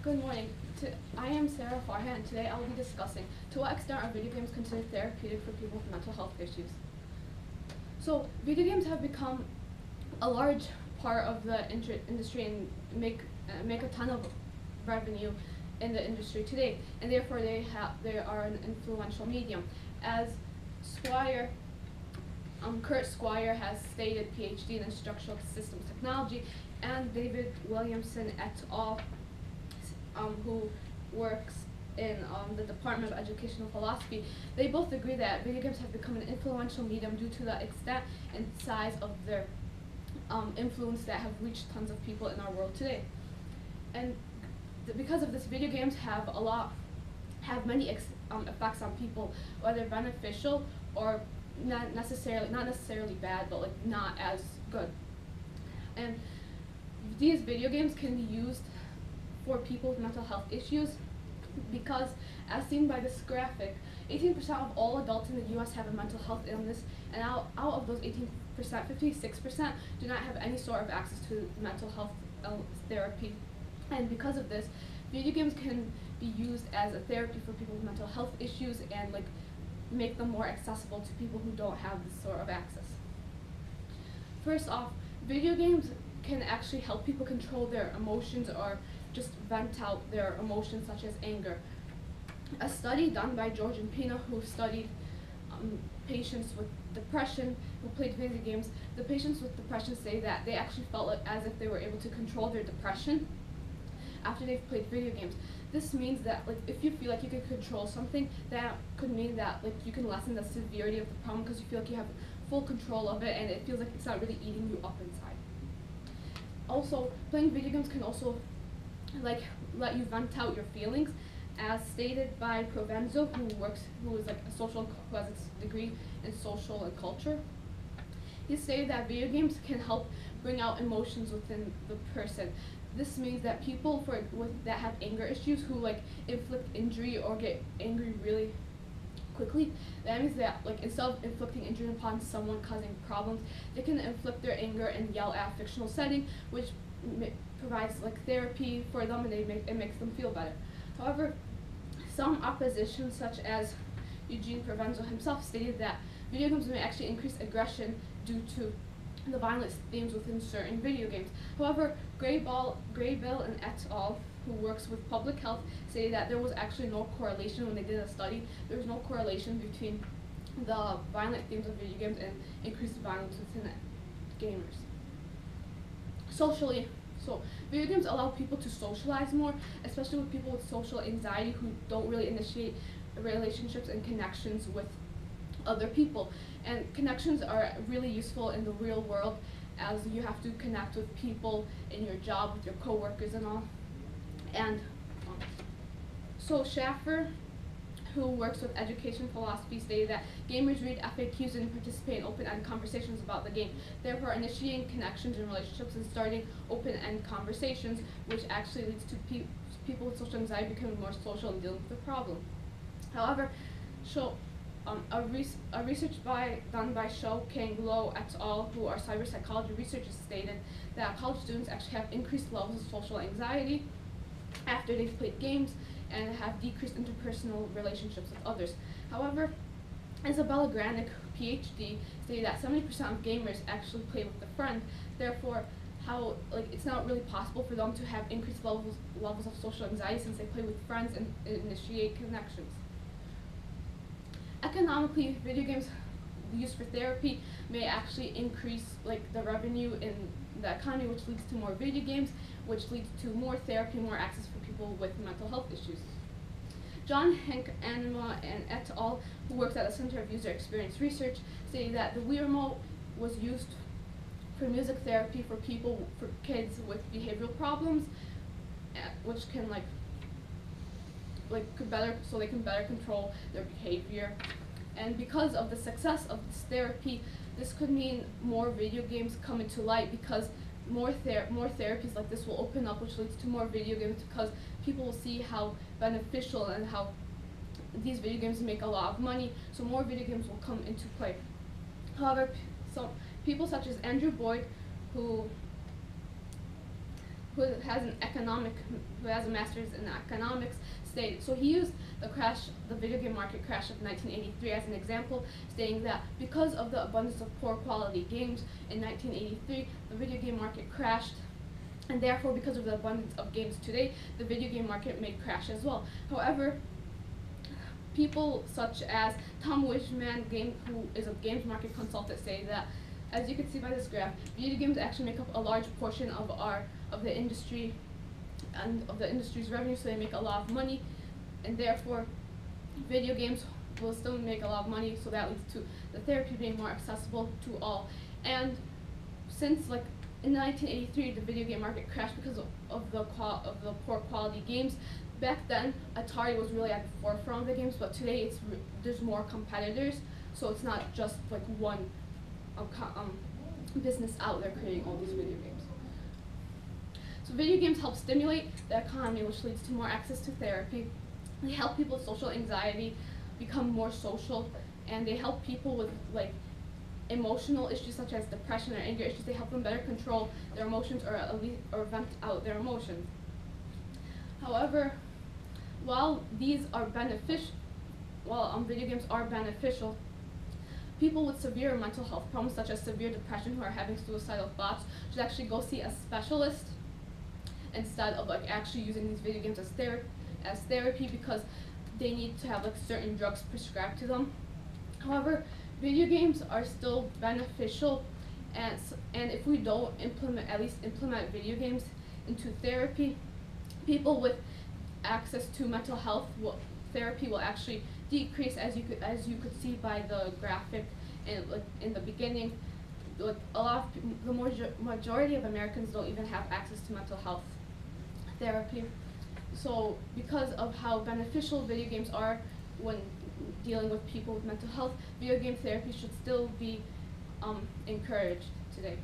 Good morning. I am Sarah Farha, and today I will be discussing to what extent are video games considered therapeutic for people with mental health issues. So, video games have become a large part of the industry and make a ton of revenue in the industry today, and therefore they are an influential medium. As Squire, Kurt Squire has stated, PhD in Instructional Systems Technology, and David Williamson et al., who works in the Department of Educational Philosophy, they both agree that video games have become an influential medium due to the extent and size of their influence that have reached tons of people in our world today. And because of this, video games have many effects on people, whether beneficial or not necessarily bad, but like not as good. And these video games can be used for people with mental health issues because, as seen by this graphic, 18% of all adults in the U.S. have a mental health illness, and out of those 18%, 56% do not have any sort of access to mental health therapy. And because of this, video games can be used as a therapy for people with mental health issues and like make them more accessible to people who don't have this sort of access. First off, video games can actually help people control their emotions or just vent out their emotions, such as anger. A study done by George and Pina, who studied patients with depression who played video games, the patients with depression say that they actually felt as if they were able to control their depression after they've played video games. This means that like if you feel like you can control something, that could mean that like you can lessen the severity of the problem because you feel like you have full control of it and it feels like it's not really eating you up inside. Also, playing video games can also like let you vent out your feelings, as stated by Provenzo, who is like who has a degree in social and culture. He stated that video games can help bring out emotions within the person. This means that people that have anger issues, who like inflict injury or get angry really quickly, that means that like instead of inflicting injury upon someone causing problems, they can inflict their anger and yell at a fictional setting, which provides like therapy for them, and it makes them feel better. However, some opposition, such as Eugene Provenzo himself, stated that video games may actually increase aggression due to the violent themes within certain video games. However, Graybill and et al., who works with public health, say that there was actually no correlation when they did a study. There was no correlation between the violent themes of video games and increased violence within gamers. Socially, so video games allow people to socialize more, especially with people with social anxiety who don't really initiate relationships and connections with other people. And connections are really useful in the real world, as you have to connect with people in your job, with your coworkers and all. And so Schaffer, who works with education philosophy, stated that gamers read FAQs and participate in open-end conversations about the game, therefore initiating connections and relationships and starting open-end conversations, which actually leads to people with social anxiety becoming more social and dealing with the problem. However, a research done by Shou, Kang, Lo et al., who are cyberpsychology researchers, stated that college students actually have increased levels of social anxiety after they've played games and have decreased interpersonal relationships with others. However, Isabella Granick, PhD, stated that 70% of gamers actually play with a friend. Therefore, it's not really possible for them to have increased levels of social anxiety since they play with friends and initiate connections. Economically, video games used for therapy may actually increase the revenue in the economy, which leads to more video games, which leads to more therapy, more access for people with mental health issues. John Henk Anima and et al., who works at the Center of User Experience Research, stated that the Wii Remote was used for music therapy for kids with behavioral problems, which can so they can better control their behavior. And because of the success of this therapy, this could mean more video games come into light, because more therapies like this will open up, which leads to more video games, because people will see how beneficial and how these video games make a lot of money, so more video games will come into play. However, so people such as Andrew Boyd, who who has a master's in economics, stated. So he used the video game market crash of 1983 as an example, stating that because of the abundance of poor quality games in 1983, the video game market crashed, and therefore because of the abundance of games today, the video game market may crash as well. However, people such as Tom Wishman, who is a games market consultant, say that, as you can see by this graph, video games actually make up a large portion of the industry and of the industry's revenue, so they make a lot of money, and therefore video games will still make a lot of money, so that leads to the therapy being more accessible to all. And since in 1983 the video game market crashed because of the poor quality games, back then Atari was really at the forefront of the games, but today there's more competitors, so it's not just one business out there creating all these video games. So video games help stimulate the economy, which leads to more access to therapy. They help people with social anxiety become more social, and they help people with emotional issues such as depression or anger issues. They help them better control their emotions, or vent out their emotions. However, while video games are beneficial, people with severe mental health problems such as severe depression who are having suicidal thoughts should actually go see a specialist instead of actually using these video games as therapy, because they need to have certain drugs prescribed to them. However, video games are still beneficial, and if we don't at least implement video games into therapy, people with access to mental health therapy will actually decrease, as you could see by the graphic in the beginning. The majority of Americans don't even have access to mental health therapy. So because of how beneficial video games are when dealing with people with mental health, video game therapy should still be encouraged today.